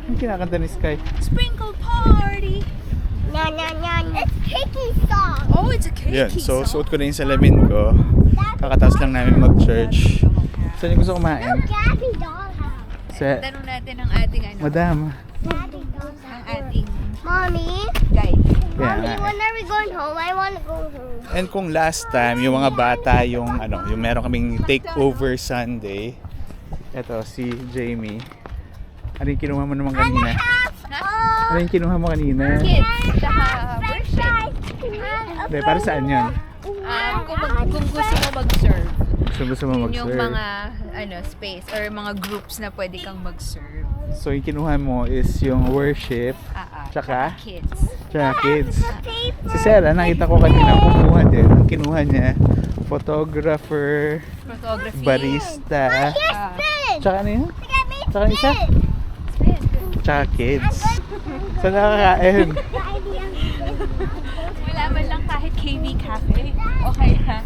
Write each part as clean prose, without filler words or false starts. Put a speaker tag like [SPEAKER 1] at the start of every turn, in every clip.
[SPEAKER 1] Ang kinakanta ni Sky.
[SPEAKER 2] Sprinkle party.
[SPEAKER 3] No, no, no. It's Kiki song.
[SPEAKER 2] Oh, it's a cake
[SPEAKER 1] Yan, so
[SPEAKER 2] song.
[SPEAKER 1] suot ko na yung salamin ko. Kakataas lang namin mag-church. Saan yung gusto kumain?
[SPEAKER 3] Gabby dollhouse.
[SPEAKER 1] Sa...
[SPEAKER 2] Tanong natin ang ating ano.
[SPEAKER 1] Madam.
[SPEAKER 3] Gabby dollhouse.
[SPEAKER 2] Ang ating
[SPEAKER 3] Mommy,
[SPEAKER 2] guide.
[SPEAKER 1] Kaya
[SPEAKER 3] Mommy,
[SPEAKER 1] nga.
[SPEAKER 3] when are we going home? I want to go home.
[SPEAKER 1] And kung last time, yung mga bata, yung meron kaming takeover Sunday. Eto, si Jamie. Ano yung kinuha mo naman kanina? Ano yung kinuha mo kanina?
[SPEAKER 2] Kids, saka worship.
[SPEAKER 1] Hindi, para saan yun?
[SPEAKER 2] Kung gusto mo mag-serve.
[SPEAKER 1] Gusto mo
[SPEAKER 2] Yun yung
[SPEAKER 1] mag-serve.
[SPEAKER 2] mga space or mga groups na pwede kang mag-serve.
[SPEAKER 1] So yung kinuha mo is yung worship, Tsaka?
[SPEAKER 2] Kids.
[SPEAKER 1] tsaka kids. Si Sarah, nakita ko kanina kumuha din. Ang kinuha niya, photographer,
[SPEAKER 2] Photography.
[SPEAKER 1] barista,
[SPEAKER 2] Ah,
[SPEAKER 1] tsaka ano yun? Tsaka isa? Tsaka kids. So nakakain.
[SPEAKER 2] wala man lang kahit KV Cafe. Okay ha.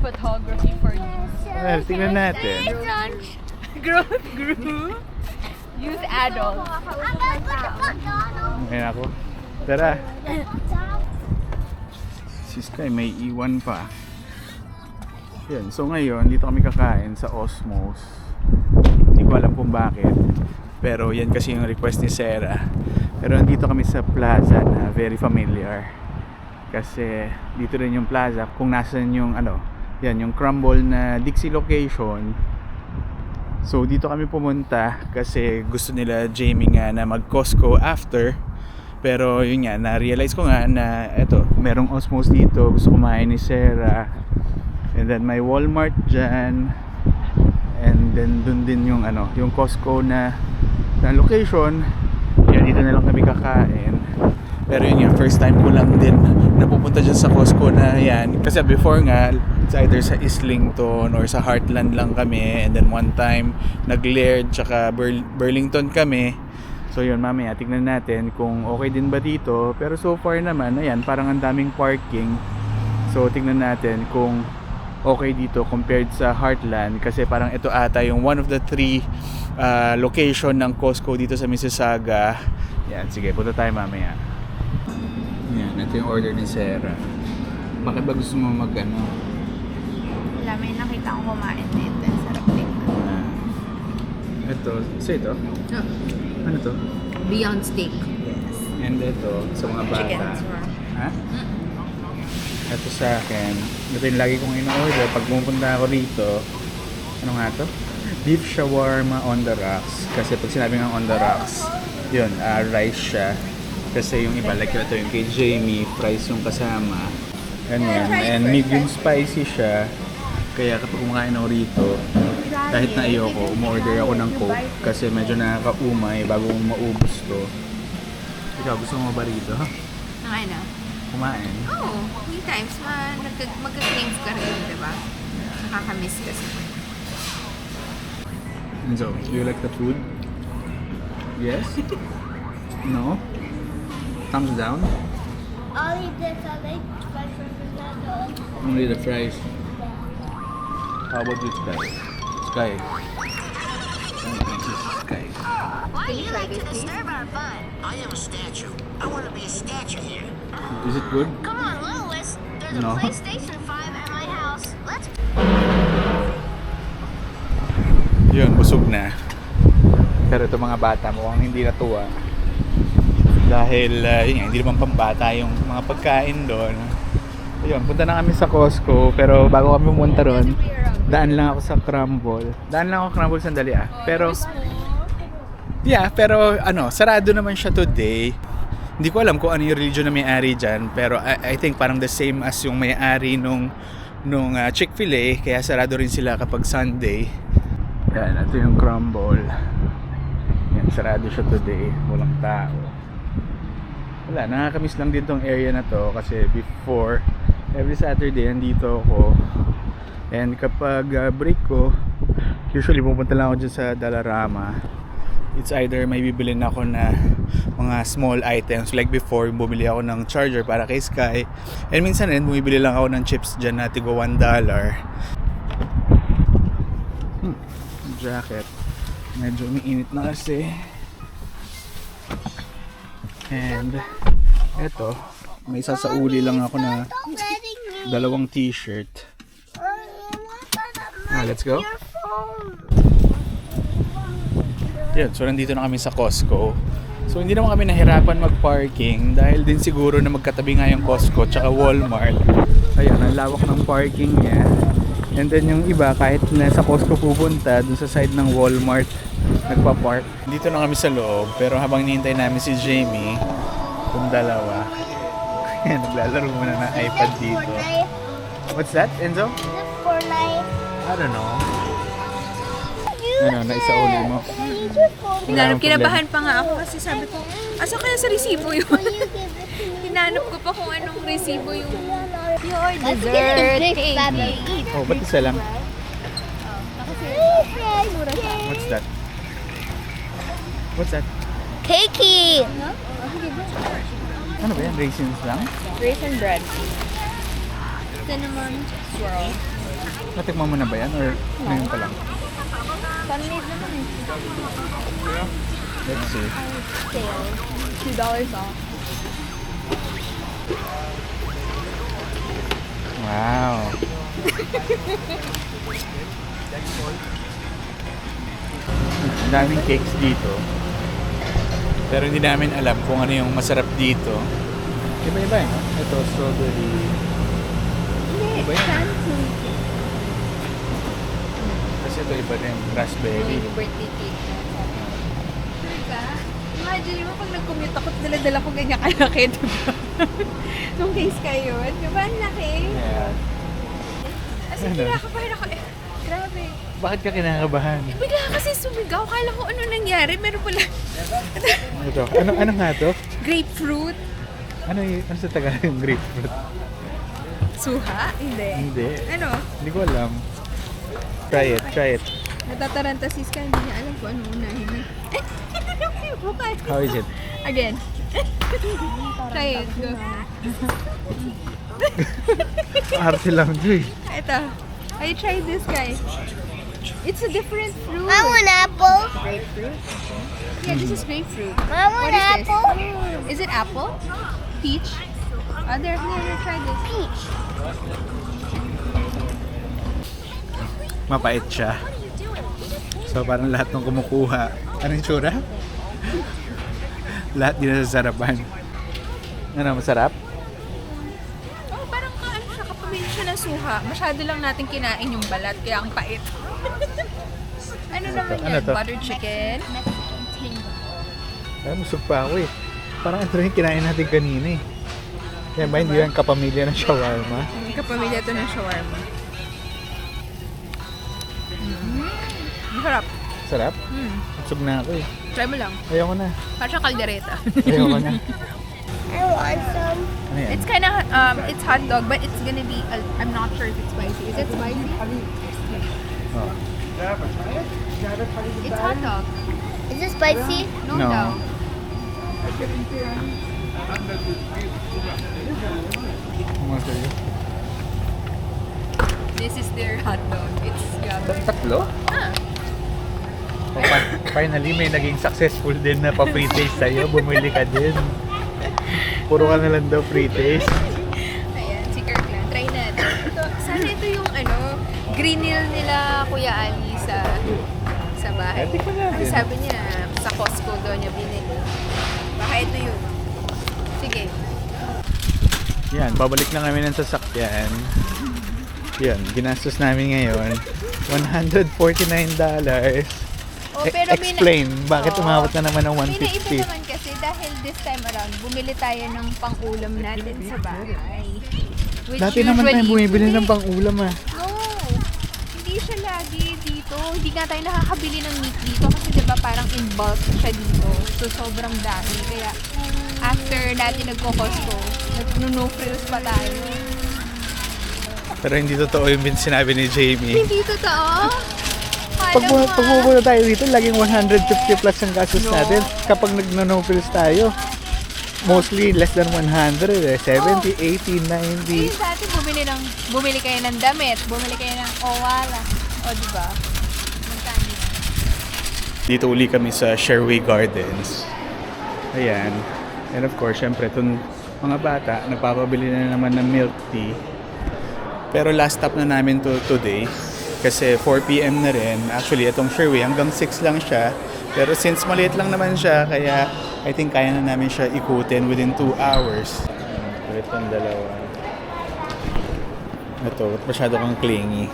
[SPEAKER 2] Photography for you.
[SPEAKER 1] Well, tingnan natin.
[SPEAKER 2] Growth group. Youth adult.
[SPEAKER 1] Ngayon ako. Tara. Si Sky may iwan pa. Yan. So ngayon, dito kami kakain sa Osmos. Hindi ko alam kung bakit. Pero yan kasi yung request ni Sarah. Pero nandito kami sa plaza na very familiar. Kasi dito rin yung plaza. Kung nasan yung yan, yung crumble na Dixie location. So dito kami pumunta kasi gusto nila Jamie nga na mag Costco after. Pero yun nga, na-realize ko nga na eto, merong Osmos dito. Gusto kumain ni Sarah. And then may Walmart dyan. And then dun din yung yung Costco na location. Yan, dito na lang kami kakain. Pero yun nga, first time ko lang din napupunta dyan sa Costco na yan. Kasi before nga, it's either sa Islington or sa Heartland lang kami. And then one time, nag-Laird tsaka Burlington kami. So yun, mamaya tignan natin kung okay din ba dito. Pero so far naman, ayan, parang ang daming parking. So tignan natin kung okay dito compared sa Heartland. Kasi parang ito ata yung one of the three location ng Costco dito sa Mississauga. Yan, sige, punta tayo mamaya. Yan, ito yung order ni Sarah. Bakit ba gusto mo
[SPEAKER 2] Wala, may nakita akong kumain dito. Sarap din.
[SPEAKER 1] Ito, ito?
[SPEAKER 2] Oh,
[SPEAKER 1] Ano to?
[SPEAKER 2] Beyond Steak.
[SPEAKER 1] Yes. And ito, sa mga bata.
[SPEAKER 2] Chicken.
[SPEAKER 1] Ha? Ito sa akin. Ito yung lagi kong in-order. Pag pumunta ako rito, ano nga to? Beef shawarma on the rocks. Kasi pag sinabi nga on the rocks, yun, rice siya. Kasi yung iba, like ito yung kay Jamie, fries yung kasama. Ganyan. And medium spicy siya. Kaya kapag kumakain ako rito, kahit na ayoko, umorder ako ng Coke. Kasi medyo nakakaumay bago maubos to. Ikaw, gusto mo ba rito?
[SPEAKER 2] Nakain na?
[SPEAKER 1] Kumain?
[SPEAKER 2] Oo. Many times, magka-craves ka rin, di ba? Nakakamiss kasi.
[SPEAKER 1] And so, do you like the food? Yes? No? Thumbs down?
[SPEAKER 3] I'll eat this. I like french fries.
[SPEAKER 1] Only the fries. How about you, Sky? Sky. Sky.
[SPEAKER 4] Why do you like to disturb our fun? I am a statue. I want to be a statue here.
[SPEAKER 1] Is it good?
[SPEAKER 4] Come on, Lois. There's
[SPEAKER 1] No.
[SPEAKER 4] a PlayStation 5 at my house. Let's
[SPEAKER 1] Yun, busog na. Pero ito mga bata mukhang hindi natuwa. Dahil yun nga, hindi naman pambata yung mga pagkain doon. Ayun, punta na kami sa Costco. Pero bago kami pumunta ron, daan lang ako sa Crumble. Sandali Pero yeah, pero sarado naman siya today. Hindi ko alam kung ano yung religion na may-ari dyan. Pero I think parang the same as yung may-ari nung Chick-fil-A. Kaya sarado rin sila kapag Sunday. Yan, ito yung Crumble. Yan, sarado siya today. Walang tao. Wala, nakakamiss lang din tong area na to. Kasi before, every Saturday nandito ako. And kapag break ko, usually pupunta lang ako dyan sa Dollarama. It's either may bibilin ako na mga small items. Like before, bumili ako ng charger para kay Sky. And minsan rin, bumibili lang ako ng chips dyan na tigo $1. Jacket. Medyo umiinit na kasi. And eto, may sasauli lang ako na dalawang t-shirt. Let's go. Yan, so nandito na kami sa Costco. So hindi naman kami nahirapan mag-parking dahil din siguro na magkatabi nga yung Costco tsaka Walmart. Ayan, ang lawak ng parking niya. And then yung iba kahit na sa Costco pupunta, dun sa side ng Walmart nagpa-park. Dito na kami sa loob, pero habang hinihintay namin si Jamie, kung dalawa, naglalaro muna ng iPad dito. What's that, Enzo?
[SPEAKER 3] Fortnite.
[SPEAKER 1] I don't know. Ano, naisauli mo?
[SPEAKER 2] Kinabahan pa nga ako kasi sabi ko, asa kaya sa resibo yun? Hinanap ko pa kung anong resibo yung your dessert cake.
[SPEAKER 1] Oh, ba't isa lang? What's that? What's that?
[SPEAKER 3] Cakey.
[SPEAKER 1] Ano ba yan? Raisins lang?
[SPEAKER 2] Raisin bread. Cinnamon swirl.
[SPEAKER 1] Natikman mo na ba yan? Or ngayon pa lang?
[SPEAKER 2] Sunmade naman eh.
[SPEAKER 1] Let's see.
[SPEAKER 2] $2 off.
[SPEAKER 1] Wow. Ang daming cakes dito. Pero hindi namin alam kung ano yung masarap dito. Iba-iba eh. No? Ito, strawberry. Iba yan. Kasi ito iba rin. Raspberry.
[SPEAKER 2] Yung birthday cake. Diba? Imagine mo pag nag-commute ako, dala-dala ko ganyan kalaki, diba? Nung case kayo, diba? Ang laki.
[SPEAKER 1] Yeah.
[SPEAKER 2] As in, kinakabahan ako. Grabe.
[SPEAKER 1] Bakit ka kinakabahan?
[SPEAKER 2] Bigla kasi sumigaw. Kala ko ano nangyari. Meron pala
[SPEAKER 1] Ito. Ano nga to?
[SPEAKER 2] grapefruit.
[SPEAKER 1] Ano sa Tagalog yung grapefruit?
[SPEAKER 2] Suha? Hindi.
[SPEAKER 1] Hindi.
[SPEAKER 2] Ano?
[SPEAKER 1] Hindi ko alam. Try it.
[SPEAKER 2] Natataranta sis ka. Hindi niya alam kung ano unahin na. Bukas.
[SPEAKER 1] How is it?
[SPEAKER 2] Again. Try it. Go.
[SPEAKER 1] Arte lang to eh.
[SPEAKER 2] Ito. I tried this guy. It's a different fruit.
[SPEAKER 3] I want apple.
[SPEAKER 2] Grapefruit? Yeah, this is grapefruit.
[SPEAKER 3] I want
[SPEAKER 2] What is this?
[SPEAKER 3] apple.
[SPEAKER 2] Is it apple? Peach? There, try this.
[SPEAKER 3] Peach.
[SPEAKER 1] Mapait siya. So parang lahat ng kumukuha. Anong tsura? Lahat din nasasarapan. Ano, masarap?
[SPEAKER 2] Oh, parang ano siya, kapamilya siya ng suha. Masyado lang natin kinain yung balat, kaya ang pait. Ano naman
[SPEAKER 1] Ano
[SPEAKER 2] yan?
[SPEAKER 1] to?
[SPEAKER 2] Butter chicken?
[SPEAKER 1] Ay, busog pa ako eh. Parang ito rin kinain natin kanina eh. Kaya ba hindi yan kapamilya ng shawarma?
[SPEAKER 2] Hindi kapamilya ito ng shawarma. Masarap.
[SPEAKER 1] Sarap? Busog na ako eh.
[SPEAKER 2] Try mo lang.
[SPEAKER 1] Ayoko na.
[SPEAKER 2] Parang kaldereta.
[SPEAKER 1] Ayoko na.
[SPEAKER 3] I want some.
[SPEAKER 1] Ano yan?
[SPEAKER 2] It's kind of, it's hot dog, but it's gonna be, I'm not sure if it's spicy. Is it spicy?
[SPEAKER 1] Oh.
[SPEAKER 2] It's hot dog.
[SPEAKER 3] Is it spicy?
[SPEAKER 2] No,
[SPEAKER 1] No.
[SPEAKER 2] daw.
[SPEAKER 1] Ano sa'yo?
[SPEAKER 2] This is their hot dog. It's yummy.
[SPEAKER 1] Tatlo?
[SPEAKER 2] Ah,
[SPEAKER 1] Oh, finally, may naging successful din na pa-free taste sa'yo. Bumili ka din. Puro ka na lang daw free taste.
[SPEAKER 2] ayan, si Kirkland. Try natin. Ito, sana ito yung greenil nila Kuya Ali sa bahay.
[SPEAKER 1] Tikman natin.
[SPEAKER 2] Ang sabi niya, sa Costco daw niya binili. Baka ito yun. Sige.
[SPEAKER 1] Yan, babalik na kami ng sasakyan. Yan, ginastos namin ngayon. $149.
[SPEAKER 2] Oh, pero
[SPEAKER 1] Explain, bakit
[SPEAKER 2] Oo.
[SPEAKER 1] umabot na naman ng
[SPEAKER 2] May naiba
[SPEAKER 1] 150?
[SPEAKER 2] naman kasi dahil this time around, bumili tayo ng pang-ulam natin sa bahay. Which
[SPEAKER 1] Dati naman tayo bumibili ng pang-ulam ah.
[SPEAKER 2] No! Hindi siya lagi dito. Hindi nga tayo nakakabili ng meat dito kasi diba parang in bulk siya dito. So sobrang dami. Kaya after natin nagko-Costco, nag-no frills pa tayo.
[SPEAKER 1] Pero hindi totoo yung sinabi ni Jamie.
[SPEAKER 2] Hindi totoo.
[SPEAKER 1] Pag pupunta tayo dito, laging 150 plus ang gastos
[SPEAKER 2] No.
[SPEAKER 1] natin. Kapag nag-no-pills tayo, mostly less than 100 eh. 70, 80, 90.
[SPEAKER 2] Yung dati bumili kayo ng damit, bumili kayo ng owala. O diba? Magkano?
[SPEAKER 1] Dito uli kami sa Sherway Gardens. Ayan. And of course, syempre, itong mga bata, nagpapabili na naman ng milk tea. Pero last stop na namin to today. Kasi 4 p.m. na rin. Actually, itong Sherway hanggang 6 lang siya. Pero since maliit lang naman siya, kaya I think kaya na namin siya ikutin within 2 hours. Itong dalawa. Ito, masyado kang clingy.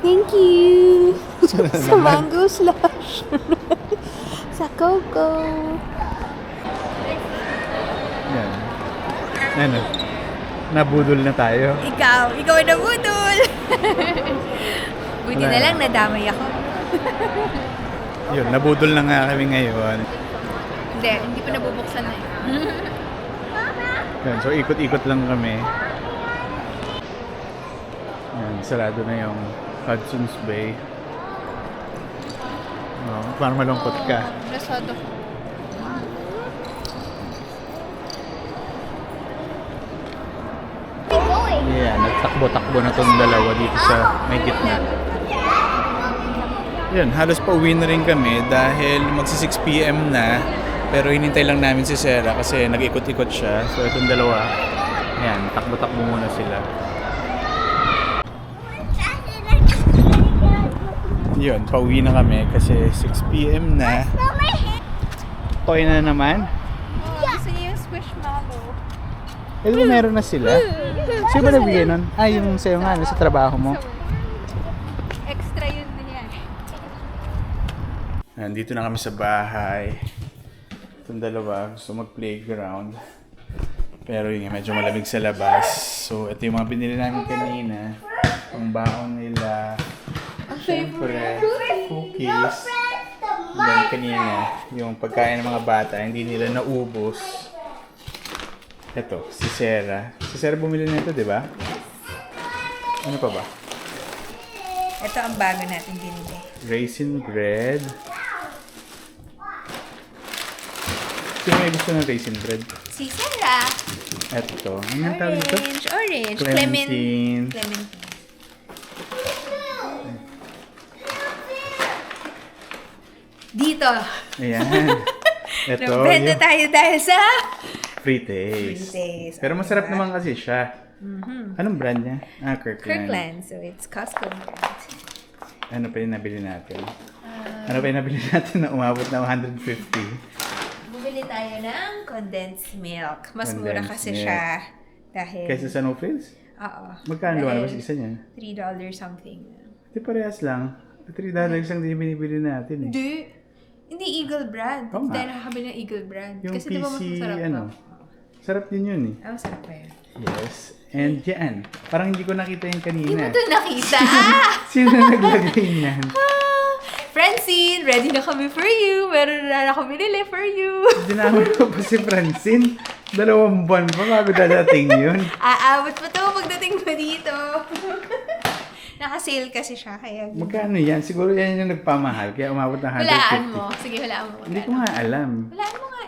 [SPEAKER 2] Thank you!
[SPEAKER 1] Sana
[SPEAKER 2] Sa
[SPEAKER 1] naman.
[SPEAKER 2] mango slush. Sa coco.
[SPEAKER 1] Yan. Ano? Nabudol na tayo.
[SPEAKER 2] Ikaw ay nabudol! Buti
[SPEAKER 1] Wala
[SPEAKER 2] na
[SPEAKER 1] na.
[SPEAKER 2] lang, nadamay ako.
[SPEAKER 1] Yun, nabudol na nga kami ngayon.
[SPEAKER 2] Hindi pa nabubuksan na
[SPEAKER 1] Yan, so ikot-ikot lang kami. Yan, sarado na yung Hudson's Bay. Oh, parang malungkot ka.
[SPEAKER 2] Nasado ko.
[SPEAKER 1] Yeah, nagtakbo-takbo na tong dalawa dito sa may gitna. Yan, halos pauwi na rin kami dahil magsi 6 p.m. na. Pero hinintay lang namin si Sarah kasi nag-ikot-ikot siya. So itong dalawa, yan, takbo-takbo muna sila. Yun, pauwi na kami kasi 6 p.m. na. Toy na naman.
[SPEAKER 2] Gusto niya yung squishmallow.
[SPEAKER 1] Eh, di ba meron na sila? Sino ba nagbigay nun? Ah, yung sa'yo nga, sa trabaho mo.
[SPEAKER 2] Extra yun din yan.
[SPEAKER 1] Nandito na kami sa bahay. Itong dalawa, gusto mag-playground. Pero yun nga, medyo malamig sa labas. So, ito yung mga binili namin kanina. Ang baon nila. Siyempre, cookies. Then kanina, yung pagkain ng mga bata, hindi nila naubos. Ito, si Sarah. Si Sarah bumili nito, di ba? Ano pa ba?
[SPEAKER 2] Ito ang bago natin binili.
[SPEAKER 1] Raisin bread. Sino may gusto ng raisin bread?
[SPEAKER 2] Si Sarah.
[SPEAKER 1] Ito. Ano yung tawag ito?
[SPEAKER 2] Orange.
[SPEAKER 1] Clementine.
[SPEAKER 2] Clementine. Dito.
[SPEAKER 1] Ayan. Ito.
[SPEAKER 2] Nagbenta
[SPEAKER 1] yung
[SPEAKER 2] tayo dahil sa
[SPEAKER 1] free taste.
[SPEAKER 2] Free taste.
[SPEAKER 1] Pero masarap naman kasi siya. Anong brand niya? Ah, Kirkland.
[SPEAKER 2] Kirkland. So, it's Costco brand.
[SPEAKER 1] Ano pa yung nabili natin? Ano pa yung nabili natin na umabot na 150?
[SPEAKER 2] Bumili tayo ng condensed milk. Mas mura
[SPEAKER 1] Condensed
[SPEAKER 2] kasi
[SPEAKER 1] milk.
[SPEAKER 2] siya. Dahil,
[SPEAKER 1] Kaysa sa no frills?
[SPEAKER 2] oo.
[SPEAKER 1] Magkano
[SPEAKER 2] Dahil
[SPEAKER 1] lumalabas isa niyan?
[SPEAKER 2] $3 something.
[SPEAKER 1] Di parehas lang. $3 lang din binibili natin eh.
[SPEAKER 2] Hindi. Hindi Eagle brand.
[SPEAKER 1] Oo nga.
[SPEAKER 2] Dahil nakakabili ng Eagle brand.
[SPEAKER 1] Yung
[SPEAKER 2] Kasi di ba mas
[SPEAKER 1] PC,
[SPEAKER 2] masarap
[SPEAKER 1] ano?
[SPEAKER 2] to?
[SPEAKER 1] Sarap din yun eh.
[SPEAKER 2] Ah, masarap pa yun.
[SPEAKER 1] Yes. And yan. Parang hindi ko nakita yung
[SPEAKER 2] Hindi mo
[SPEAKER 1] kanina.
[SPEAKER 2] ito nakita.
[SPEAKER 1] Sino naglagay niyan?
[SPEAKER 2] Francine, ready na kami for you. Meron na ako binili for you.
[SPEAKER 1] Dinamay ko pa si Francine. 2 buwan pa bago dadating yun.
[SPEAKER 2] Aabot pa to pagdating mo dito. Naka-sale kasi siya, kaya...
[SPEAKER 1] Magkano yan? Siguro yan yung nagpamahal. Kaya umabot ng 150.
[SPEAKER 2] Hulaan mo. Sige, hulaan mo.
[SPEAKER 1] Hindi ko nga alam.
[SPEAKER 2] Hulaan mo nga.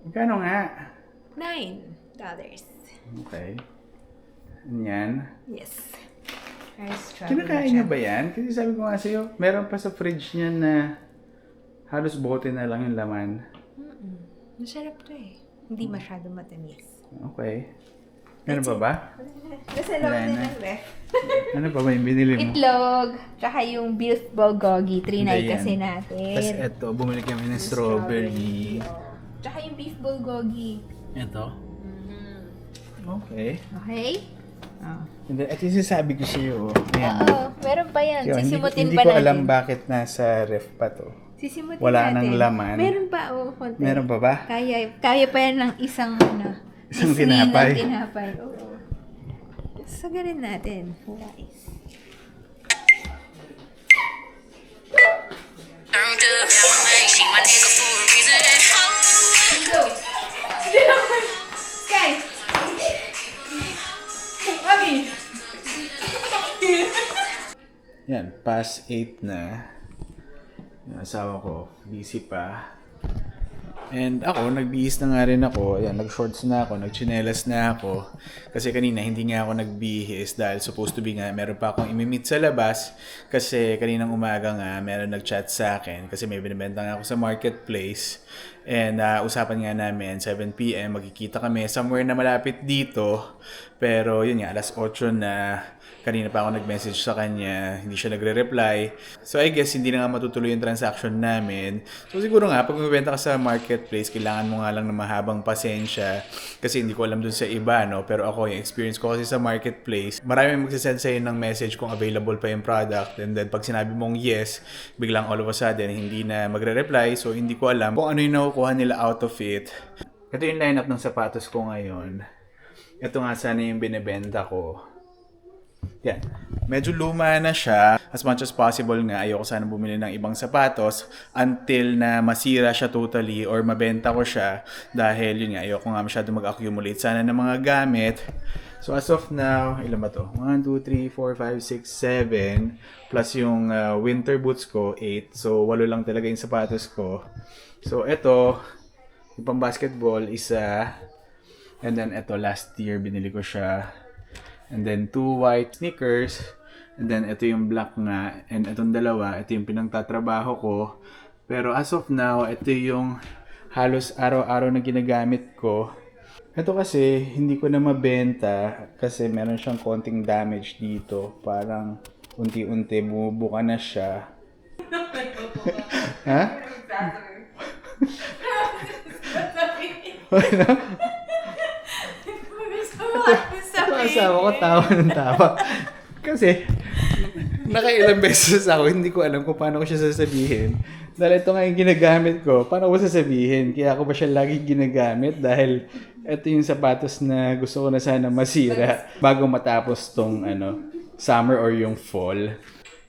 [SPEAKER 1] Magkano nga?
[SPEAKER 2] $9.
[SPEAKER 1] Okay. Yan.
[SPEAKER 2] Yes. Rice strawberry
[SPEAKER 1] Kinakain niya ba yan? Kasi sabi ko nga sa'yo, meron pa sa fridge niya na halos bote na lang yung laman.
[SPEAKER 2] Masarap to eh. Hindi masyado matamis.
[SPEAKER 1] Okay. Meron pa ba?
[SPEAKER 2] Nasa
[SPEAKER 1] Wala
[SPEAKER 2] loob din
[SPEAKER 1] na.
[SPEAKER 2] ng ref.
[SPEAKER 1] Ano pa ba yung binili mo?
[SPEAKER 2] Itlog, tsaka yung beef bulgogi.
[SPEAKER 1] Hindi
[SPEAKER 2] Trinay
[SPEAKER 1] yan.
[SPEAKER 2] kasi natin.
[SPEAKER 1] Tapos eto, bumili kami ng strawberry.
[SPEAKER 2] Tsaka yung beef bulgogi.
[SPEAKER 1] Ito? Okay.
[SPEAKER 2] Okay? Oh.
[SPEAKER 1] And then, ito yung sinasabi ko sa'yo. Ayan.
[SPEAKER 2] Oo, meron pa yan.
[SPEAKER 1] Kaya
[SPEAKER 2] Sisimutin
[SPEAKER 1] hindi
[SPEAKER 2] pa
[SPEAKER 1] ko
[SPEAKER 2] natin.
[SPEAKER 1] alam bakit nasa ref pa to.
[SPEAKER 2] Sisimutin
[SPEAKER 1] Wala
[SPEAKER 2] natin.
[SPEAKER 1] nang laman.
[SPEAKER 2] Meron pa, konti.
[SPEAKER 1] Meron pa ba?
[SPEAKER 2] Kaya pa yan ng isang,
[SPEAKER 1] Isang
[SPEAKER 2] isling
[SPEAKER 1] tinapay.
[SPEAKER 2] ng tinapay. Oo. Sagarin natin, guys.
[SPEAKER 5] Turned up, got my man, she my nigga for a reason.
[SPEAKER 2] Go! Sky! Mami!
[SPEAKER 1] Yan, past 8 na. Yung asawa ko, busy pa. And ako, nagbihis na nga rin ako. Ayan, nag-shorts na ako, nag-chinelas na ako. Kasi kanina, hindi nga ako nagbihis dahil supposed to be nga, meron pa akong imimit sa labas. Kasi kaninang umaga nga, meron nag-chat sa akin. Kasi may binibenta nga ako sa marketplace. And usapan nga namin, 7 p.m. magkikita kami somewhere na malapit dito. Pero yun nga, alas 8 na. Kanina pa ako nag-message sa kanya, hindi siya nagre-reply. So I guess hindi na nga matutuloy yung transaction namin. So siguro nga, pag mabibenta ka sa marketplace, kailangan mo nga lang ng mahabang pasensya. Kasi hindi ko alam dun sa iba, no? Pero ako, yung experience ko kasi sa marketplace, marami magsasend sa'yo ng message kung available pa yung product. And then pag sinabi mong yes, biglang all of a sudden, hindi na magre-reply. So hindi ko alam kung ano yung nakukuha nila out of it. Ito yung lineup ng sapatos ko ngayon. Ito nga sana yung binibenta ko. Yan. Medyo luma na siya. As much as possible nga, ayoko sana bumili ng ibang sapatos until na masira siya totally or mabenta ko siya. Dahil yun nga, ayoko nga masyado mag-accumulate sana ng mga gamit. So as of now, ilan ba to? 1, 2, 3, 4, 5, 6, 7. Plus yung winter boots ko, 8. So 8 lang talaga yung sapatos ko. So ito, yung pang basketball, isa. And then ito, last year binili ko siya. And then 2 white sneakers. And then ito yung black nga. And itong dalawa, ito yung pinagtatrabaho ko. Pero as of now, ito yung halos araw-araw na ginagamit ko. Ito kasi, hindi ko na mabenta kasi meron siyang konting damage dito. Parang unti-unti bumubuka na siya. Ha? Asawa ko tawa ng tawa. Kasi, nakailang beses ako, hindi ko alam kung paano ko siya sasabihin. Dahil ito nga yung ginagamit ko, paano ko sasabihin? Kaya ako ba siya lagi ginagamit? Dahil ito yung sapatos na gusto ko na sana masira bago matapos tong summer or yung fall.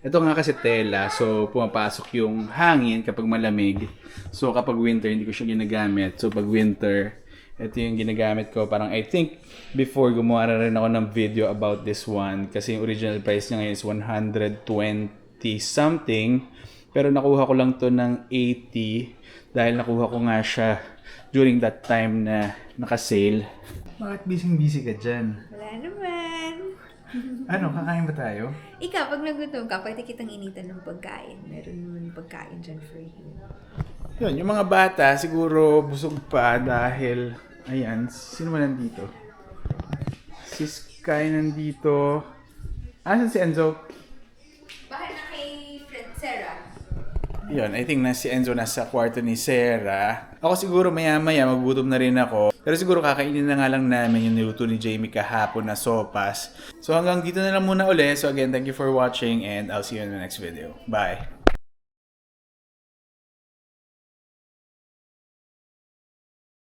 [SPEAKER 1] Ito nga kasi tela, so pumapasok yung hangin kapag malamig. So kapag winter, hindi ko siya ginagamit. So pag winter, ito yung ginagamit ko. Parang I think before gumawa na rin ako ng video about this one. Kasi yung original price niya ngayon is 120 something. Pero nakuha ko lang to ng 80. Dahil nakuha ko nga siya during that time na naka-sale. Bakit busy ka dyan?
[SPEAKER 2] Wala naman.
[SPEAKER 1] Ano, kakain ba tayo?
[SPEAKER 2] Ikaw, pag nagutom ka, pwede kitang initan ng pagkain. Meron naman pagkain dyan for you.
[SPEAKER 1] Yun, yung mga bata siguro busog pa dahil, ayan, sino man nandito? Si Sky nandito. Asan si Enzo?
[SPEAKER 2] Bakit na kay friend Sarah?
[SPEAKER 1] Yun, I think na si Enzo nasa kwarto ni Sarah. Ako siguro maya-maya magugutom na rin ako. Pero siguro kakainin na nga lang namin yung niluto ni Jamie kahapon na sopas. So hanggang dito na lang muna ulit. So again, thank you for watching and I'll see you in the next video. Bye!